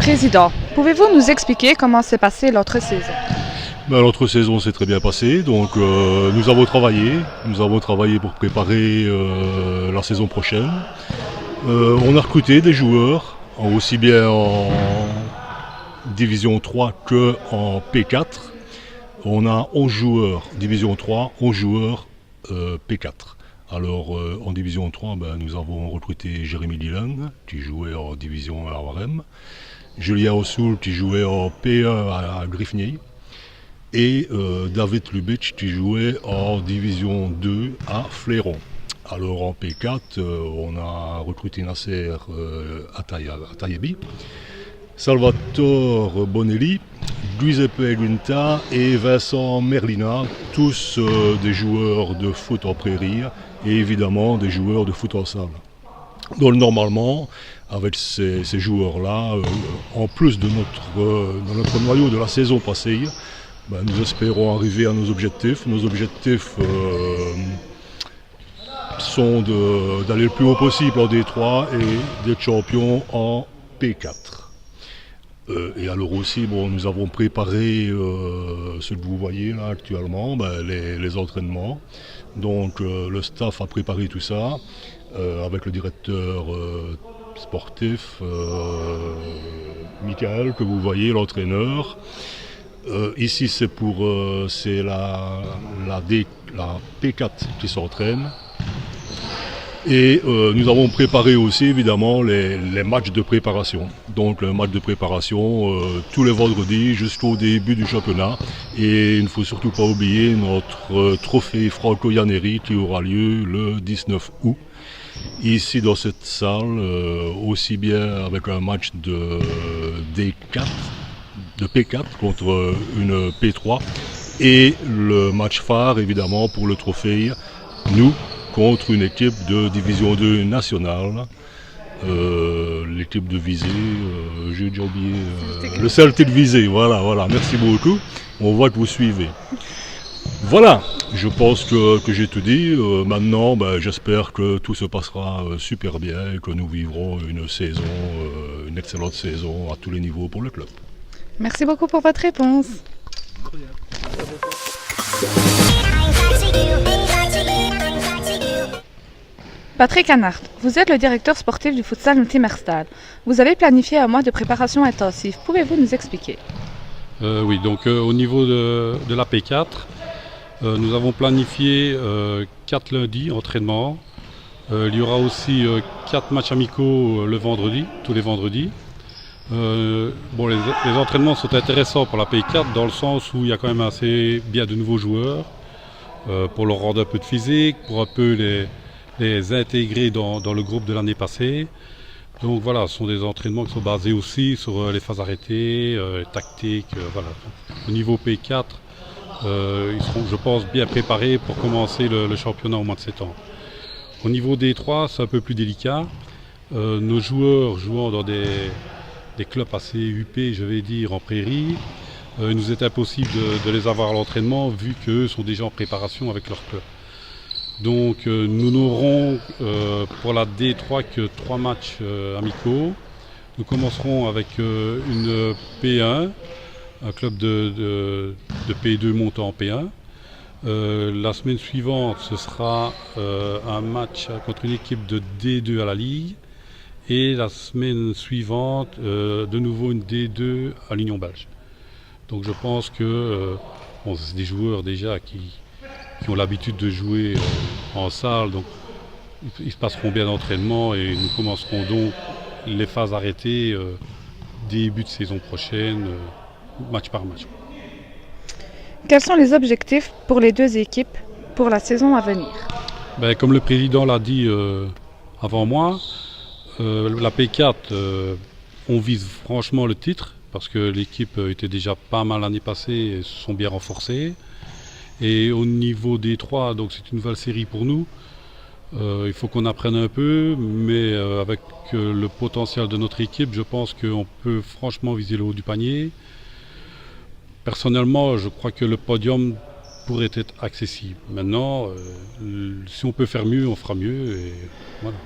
Président, pouvez-vous nous expliquer comment s'est passée l'autre saison? L'autre saison s'est très bien passée, donc nous avons travaillé pour préparer la saison prochaine. On a recruté des joueurs, aussi bien en Division 3 qu'en P4. On a 11 joueurs Division 3, 11 joueurs P4. Alors en Division 3, nous avons recruté Jérémy Dylan, qui jouait en Division 1 à Warem, Julien Ossoul, qui jouait en P1 à Griffigny, et David Lubitsch, qui jouait en Division 2 à Fléron. Alors en P4, on a recruté Nasser Atayebi, Salvatore Bonelli, Giuseppe Guinta et Vincent Merlina, tous des joueurs de foot en prairie et évidemment des joueurs de foot en salle. Donc normalement, avec ces joueurs-là, en plus de notre noyau de la saison passée, nous espérons arriver à nos objectifs. Nos objectifs sont d'aller le plus haut possible en D3 et d'être champions en P4. Et alors aussi, nous avons préparé ce que vous voyez là actuellement, les entraînements. Donc le staff a préparé tout ça avec le directeur sportif, Michael, que vous voyez, l'entraîneur. Ici c'est la P4 qui s'entraîne. Et nous avons préparé aussi évidemment les matchs de préparation. Donc le match de préparation tous les vendredis jusqu'au début du championnat. Et il ne faut surtout pas oublier notre trophée Franco Yaneri qui aura lieu le 19 août. Ici dans cette salle, aussi bien avec un match de P4 contre une P3 et le match phare évidemment pour le trophée, nous contre une équipe de Division 2 nationale, l'équipe de Visé, j'ai déjà oublié, le Celtic Visé, voilà, merci beaucoup, on voit que vous suivez. Voilà, je pense que j'ai tout dit, maintenant j'espère que tout se passera super bien et que nous vivrons une excellente saison à tous les niveaux pour le club. Merci beaucoup pour votre réponse. Patrick Anhart, vous êtes le directeur sportif du futsal Multimerstal. Vous avez planifié un mois de préparation intensive. Pouvez-vous nous expliquer? Oui, donc au niveau de la P4, nous avons planifié 4 lundis entraînement. Il y aura aussi 4 matchs amicaux tous les vendredis. Les entraînements sont intéressants pour la P4 dans le sens où il y a quand même assez bien de nouveaux joueurs pour leur rendre un peu de physique, pour un peu les intégrer dans le groupe de l'année passée. Donc voilà, ce sont des entraînements qui sont basés aussi sur les phases arrêtées, tactiques. Voilà. Au niveau P4, ils seront, je pense, bien préparés pour commencer le championnat au mois de septembre. Au niveau D3, c'est un peu plus délicat. Nos joueurs jouant dans des clubs assez huppés, je vais dire, en prairie, il nous est impossible de les avoir à l'entraînement vu qu'eux sont déjà en préparation avec leur club. Donc nous n'aurons pour la D3 que 3 matchs amicaux. Nous commencerons avec une P1, un club de P2 montant en P1. La semaine suivante, ce sera un match contre une équipe de D2 à la Ligue. Et la semaine suivante, de nouveau une D2 à l'Union belge. Donc je pense que c'est des joueurs déjà qui ont l'habitude de jouer en salle, donc ils se passeront bien d'entraînement et nous commencerons donc les phases arrêtées début de saison prochaine, match par match. Quels sont les objectifs pour les deux équipes pour la saison à venir? Comme le président l'a dit avant moi, la P4, on vise franchement le titre parce que l'équipe était déjà pas mal l'année passée et se sont bien renforcés. Et au niveau des 3, donc c'est une nouvelle série pour nous. Il faut qu'on apprenne un peu, mais avec le potentiel de notre équipe, je pense qu'on peut franchement viser le haut du panier. Personnellement, je crois que le podium pourrait être accessible. Maintenant, si on peut faire mieux, on fera mieux. Et voilà.